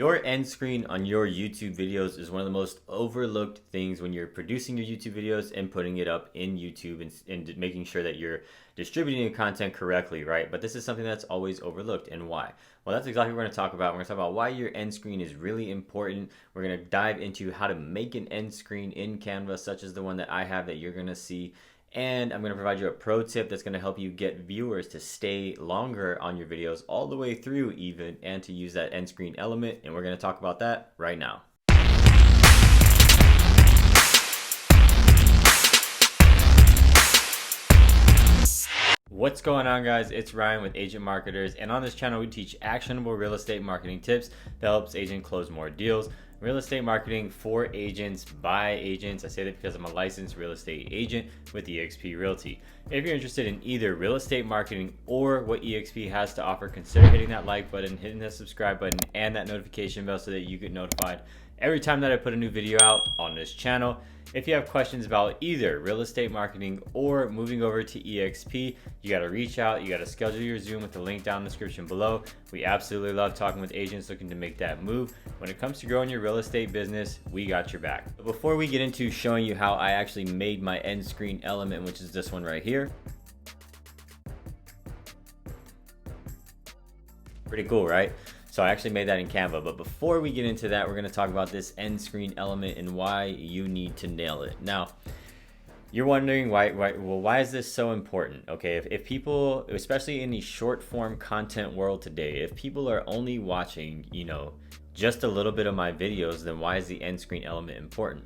Your end screen on your YouTube videos is one of the most overlooked things when you're producing your YouTube videos and putting it up in YouTube and making sure that you're distributing your content correctly, right? But this is something that's always overlooked, and why? Well, that's exactly what we're going to talk about. We're going to talk about why your end screen is really important. We're going to dive into how to make an end screen in Canva, such as the one that I have that you're going to see. And I'm going to provide you a pro tip that's going to help you get viewers to stay longer on your videos all the way through even, and to use that end screen element. And we're going to talk about that right now. What's going on, guys? It's Ryan with Agent Marketers, and on this channel we teach actionable real estate marketing tips that helps agents close more deals. Real estate marketing for agents by agents. I say that because I'm a licensed real estate agent with eXp Realty. If you're interested in either real estate marketing or what eXp has to offer, consider hitting that like button, hitting that subscribe button, and that notification bell so that you get notified every time that I put a new video out on this channel. If you have questions about either real estate marketing or moving over to eXp, you got to reach out. You got to schedule your Zoom with the link down in the description below. We absolutely love talking with agents looking to make that move. When it comes to growing your real estate business, we got your back. But before we get into showing you how I actually made my end screen element, which is this one right here. Pretty cool, right? So I actually made that in Canva. But before we get into that, we're going to talk about this end screen element and why you need to nail it. Now, you're wondering why is this so important? Okay, if people, especially in the short form content world today, if people are only watching, just a little bit of my videos, then why is the end screen element important?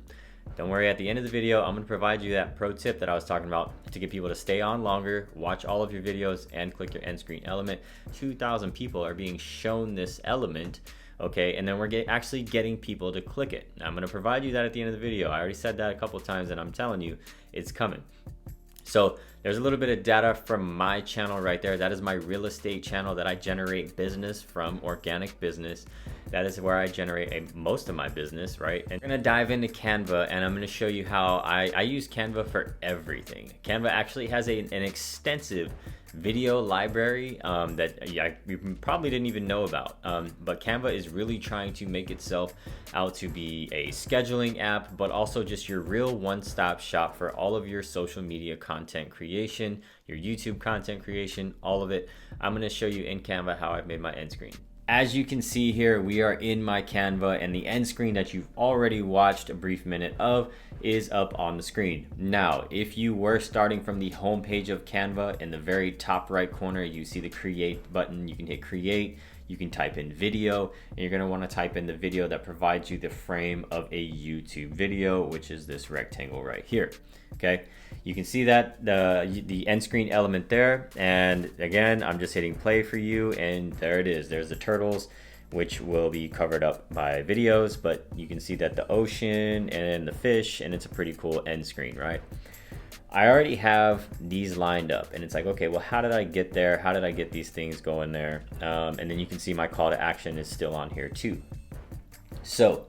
Don't worry, at the end of the video, I'm going to provide you that pro tip that I was talking about to get people to stay on longer, watch all of your videos, and click your end screen element. 2,000 people are being shown this element, okay? And then we're actually getting people to click it. Now, I'm going to provide you that at the end of the video. I already said that a couple of times, and I'm telling you, it's coming. So there's a little bit of data from my channel right there. That is my real estate channel that I generate business from, organic business. That is where I generate most of my business, right? And I'm gonna dive into Canva, and I'm gonna show you how I use Canva for everything. Canva actually has an extensive video library that you probably didn't even know about. But Canva is really trying to make itself out to be a scheduling app, but also just your real one-stop shop for all of your social media content creation, your YouTube content creation, all of it. I'm gonna show you in Canva how I've made my end screen. As you can see here, we are in my Canva, and the end screen that you've already watched a brief minute of is up on the screen. Now, if you were starting from the home page of Canva, in the very top right corner, you see the create button. You can hit create, you can type in video, and you're gonna wanna type in the video that provides you the frame of a YouTube video, which is this rectangle right here, okay? You can see that the end screen element there, and again, I'm just hitting play for you, and there it is. There's the turtles, which will be covered up by videos, but you can see that the ocean and the fish, and it's a pretty cool end screen, right? I already have these lined up, and it's like, okay, well, how did I get there? How did I get these things going there? And then you can see my call to action is still on here too. So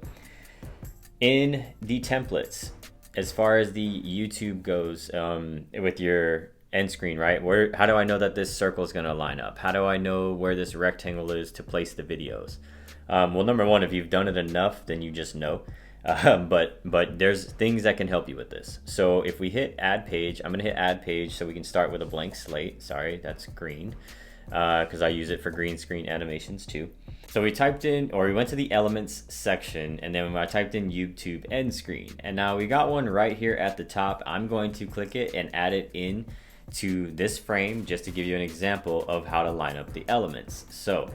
in the templates, as far as the YouTube goes, with your end screen, right? How do I know that this circle is going to line up? How do I know where this rectangle is to place the videos? Well, number one, if you've done it enough, then you just know. But there's things that can help you with this. So if we hit add page, I'm going to hit add page so we can start with a blank slate. Sorry, that's green, because I use it for green screen animations too. So we typed in, or we went to the elements section, and then I typed in YouTube end screen, and now we got one right here at the top. I'm going to click it and add it in to this frame just to give you an example of how to line up the elements. So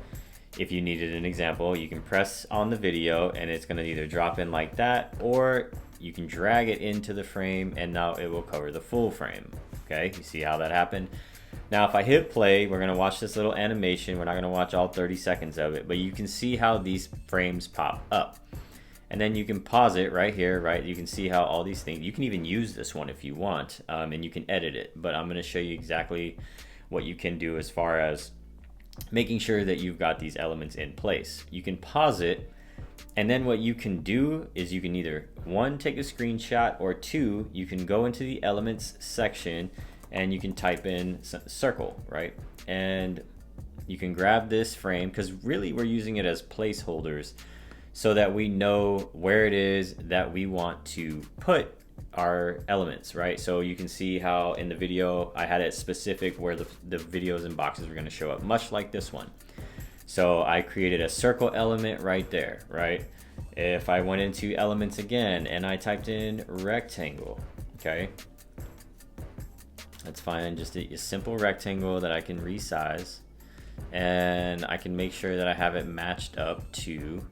if you needed an example, you can press on the video and it's going to either drop in like that, or you can drag it into the frame and now it will cover the full frame. Okay, you see how that happened? Now, if I hit play, we're going to watch this little animation. We're not going to watch all 30 seconds of it, but you can see how these frames pop up. And then you can pause it right here, right? You can see how all these things, you can even use this one if you want, and you can edit it. But I'm going to show you exactly what you can do as far as making sure that you've got these elements in place. You can pause it, and then what you can do is you can either, one, take a screenshot, or two, you can go into the elements section and you can type in circle, right? And you can grab this frame, because really we're using it as placeholders so that we know where it is that we want to put our elements, right? So you can see how in the video I had it specific where the videos and boxes were going to show up, much like this one. So I created a circle element right there, right? If I went into elements again and I typed in rectangle, okay, that's fine. Just a simple rectangle that I can resize, and I can make sure that I have it matched up to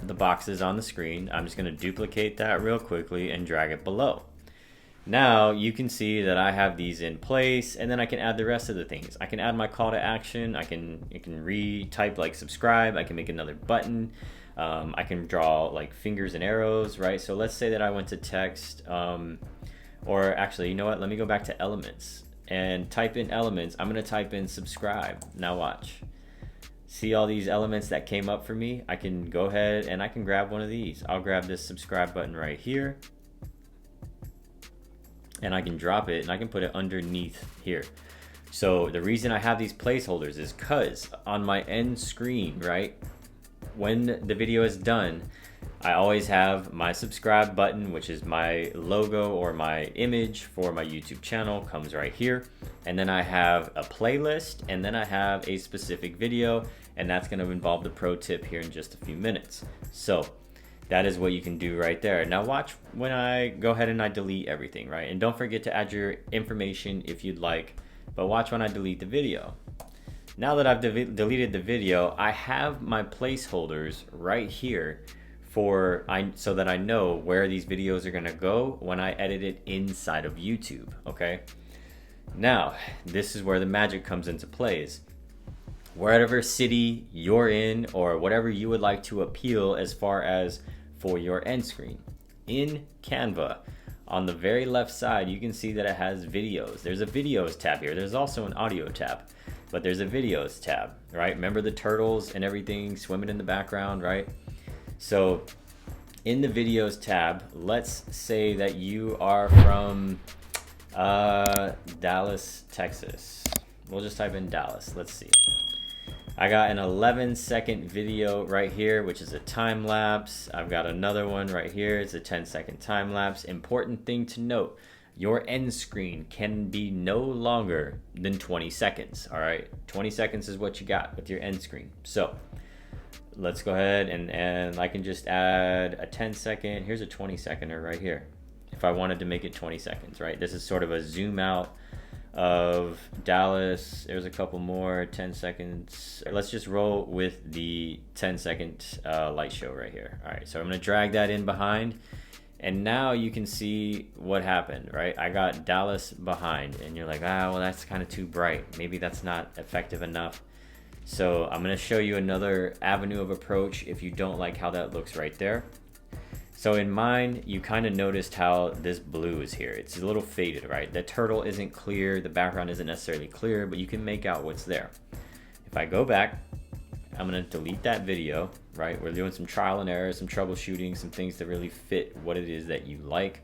the boxes on the screen. I'm just going to duplicate that real quickly and drag it below. Now you can see that I have these in place, and then I can add the rest of the things. I can add my call to action. I can retype like subscribe. I can make another button. I can draw like fingers and arrows, right? So let's say that I went to text, or actually, you know what? Let me go back to elements and type in elements. I'm going to type in subscribe. Now watch. See all these elements that came up for me? I can go ahead and I can grab one of these. I'll grab this subscribe button right here, and I can drop it and I can put it underneath here. So the reason I have these placeholders is because on my end screen, right, when the video is done, I always have my subscribe button, which is my logo or my image for my YouTube channel, comes right here. And then I have a playlist, and then I have a specific video, and that's going to involve the pro tip here in just a few minutes. So that is what you can do right there. Now watch when I go ahead and I delete everything, right? And don't forget to add your information if you'd like, but watch when I delete the video. Now that I've deleted the video, I have my placeholders right here so that I know where these videos are gonna go when I edit it inside of YouTube, okay? Now, this is where the magic comes into plays. Wherever city you're in, or whatever you would like to appeal as far as for your end screen. In Canva, on the very left side, you can see that it has videos. There's a videos tab here. There's also an audio tab, but there's a videos tab, right? Remember the turtles and everything swimming in the background, right? So in the videos tab, let's say that you are from Dallas, Texas. We'll just type in Dallas. Let's see. I got an 11-second video right here, which is a time lapse. I've got another one right here. It's a 10-second time lapse. Important thing to note, your end screen can be no longer than 20 seconds, all right? 20 seconds is what you got with your end screen. So let's go ahead and I can just add a 10-second. Here's a 20-seconder right here. If I wanted to make it 20 seconds, right? This is sort of a zoom out of Dallas. There's a couple more 10 seconds. Let's just roll with the 10-second light show right here. All right, so I'm gonna drag that in behind, and now you can see what happened, right? I got Dallas behind, and you're like, well, that's kind of too bright. Maybe that's not effective enough. So I'm gonna show you another avenue of approach if you don't like how that looks right there. So in mine, you kind of noticed how this blue is here. It's a little faded, right? The turtle isn't clear, the background isn't necessarily clear, but you can make out what's there. If I go back, I'm gonna delete that video, right? We're doing some trial and error, some troubleshooting, some things to really fit what it is that you like.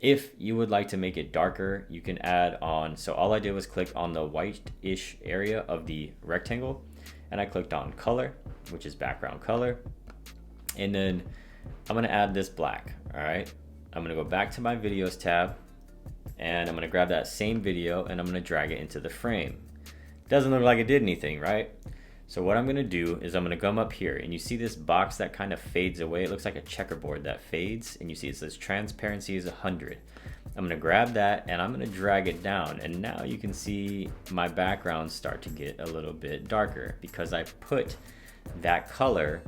If you would like to make it darker, you can add on. So all I did was click on the white-ish area of the rectangle, and I clicked on color, which is background color. And then I'm gonna add this black, all right? I'm gonna go back to my videos tab, and I'm gonna grab that same video and I'm gonna drag it into the frame. Doesn't look like it did anything, right? So what I'm gonna do is I'm gonna come up here, and you see this box that kind of fades away. It looks like a checkerboard that fades, and you see it says transparency is 100. I'm gonna grab that and I'm gonna drag it down, and now you can see my background start to get a little bit darker because I put that color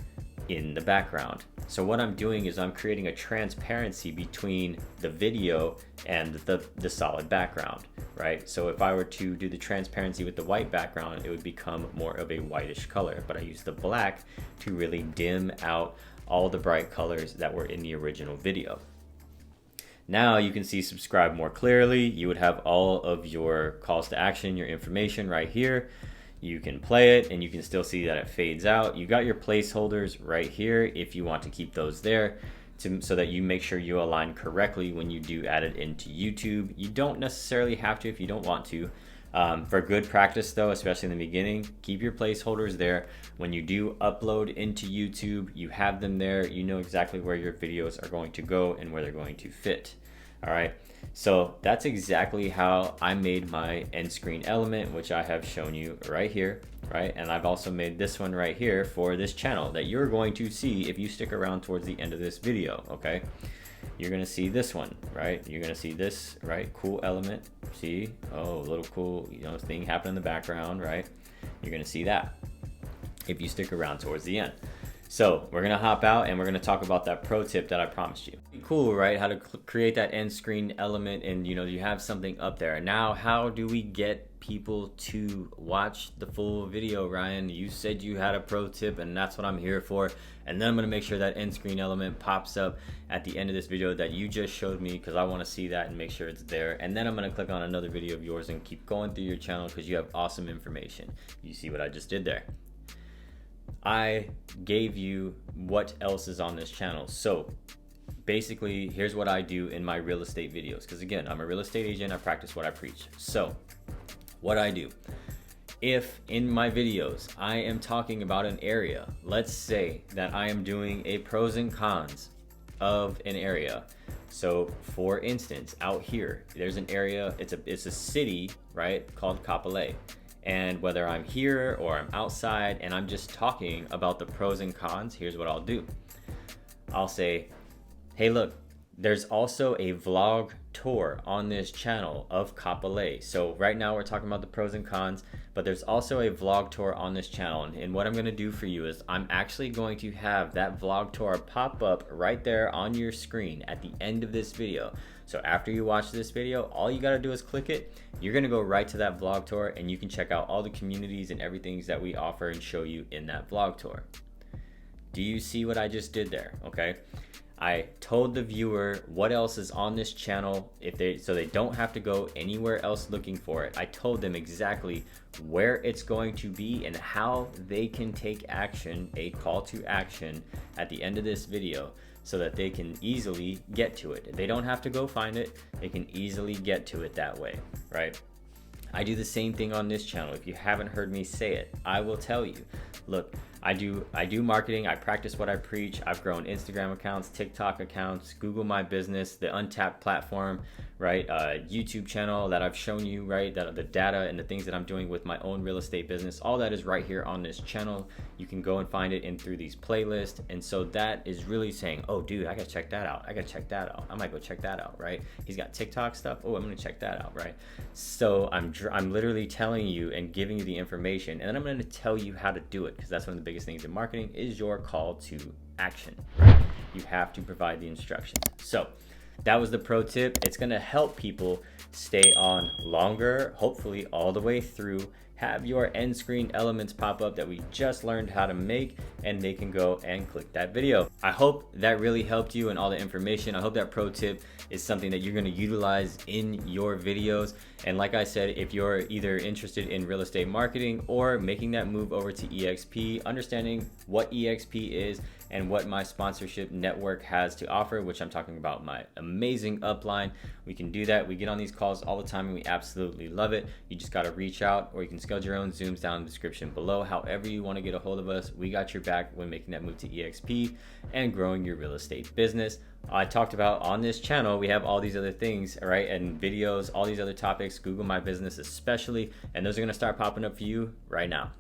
in the background. So what I'm doing is I'm creating a transparency between the video and the solid background, right? So if I were to do the transparency with the white background, it would become more of a whitish color, but I use the black to really dim out all the bright colors that were in the original video. Now you can see subscribe more clearly. You would have all of your calls to action, your information right here. You can play it and you can still see that it fades out. You got your placeholders right here if you want to keep those there so that you make sure you align correctly when you do add it into YouTube. You don't necessarily have to if you don't want to, For good practice though, especially in the beginning, keep your placeholders there. When you do upload into YouTube, you have them there. You know exactly where your videos are going to go and where they're going to fit. All right, so that's exactly how I made my end screen element, which I have shown you right here, right? And I've also made this one right here for this channel that you're going to see if you stick around towards the end of this video, okay? You're gonna see this one, right? You're gonna see this, right? Cool element, see? Oh, a little cool, thing happen in the background, right? You're gonna see that if you stick around towards the end. So we're gonna hop out and we're gonna talk about that pro tip that I promised you. Cool, right? How to create that end screen element, and you have something up there. Now, how do we get people to watch the full video, Ryan? You said you had a pro tip, and that's what I'm here for. And then I'm gonna make sure that end screen element pops up at the end of this video that you just showed me, because I wanna see that and make sure it's there. And then I'm gonna click on another video of yours and keep going through your channel because you have awesome information. You see what I just did there? I gave you what else is on this channel. So basically, here's what I do in my real estate videos. Because again, I'm a real estate agent. I practice what I preach. So what I do, if in my videos I am talking about an area, let's say that I am doing a pros and cons of an area. So for instance, out here, there's an area, it's a city, right, called Kapolei. And whether I'm here or I'm outside and I'm just talking about the pros and cons, here's what I'll do. I'll say, hey, look, there's also a vlog tour on this channel of Kapolei. So right now we're talking about the pros and cons, but there's also a vlog tour on this channel. And what I'm gonna do for you is I'm actually going to have that vlog tour pop up right there on your screen at the end of this video. So after you watch this video, all you gotta do is click it. You're gonna go right to that vlog tour and you can check out all the communities and everything that we offer and show you in that vlog tour. Do you see what I just did there? Okay. I told the viewer what else is on this channel so they don't have to go anywhere else looking for it. I told them exactly where it's going to be and how they can take action, a call to action at the end of this video, so that they can easily get to it. They don't have to go find it. They can easily get to it that way, right? I do the same thing on this channel. If you haven't heard me say it, I will tell you. Look, I do marketing. I practice what I preach. I've grown Instagram accounts, TikTok accounts, Google My Business, the Untapped platform, right? YouTube channel that I've shown you, right? That the data and the things that I'm doing with my own real estate business, all that is right here on this channel. You can go and find it in through these playlists. And so that is really saying, oh dude, I gotta check that out. I gotta check that out. I might go check that out, right? He's got TikTok stuff. Oh, I'm gonna check that out, right? So I'm literally telling you and giving you the information, and then I'm gonna tell you how to do it, because that's one of the biggest things in marketing is your call to action, right? You have to provide the instructions. So that was the pro tip. It's gonna help people stay on longer, hopefully all the way through, have your end screen elements pop up that we just learned how to make, and they can go and click that video. I hope that really helped you and all the information. I hope that pro tip is something that you're gonna utilize in your videos. And like I said, if you're either interested in real estate marketing or making that move over to EXP, understanding what EXP is and what my sponsorship network has to offer, which I'm talking about my amazing upline, we can do that. We get on these calls all the time and we absolutely love it. You just gotta reach out, or you can schedule your own Zooms down in the description below. However you wanna get a hold of us, we got your back when making that move to EXP and growing your real estate business. I talked about on this channel, we have all these other things, right? And videos, all these other topics, Google My Business especially, and those are gonna start popping up for you right now.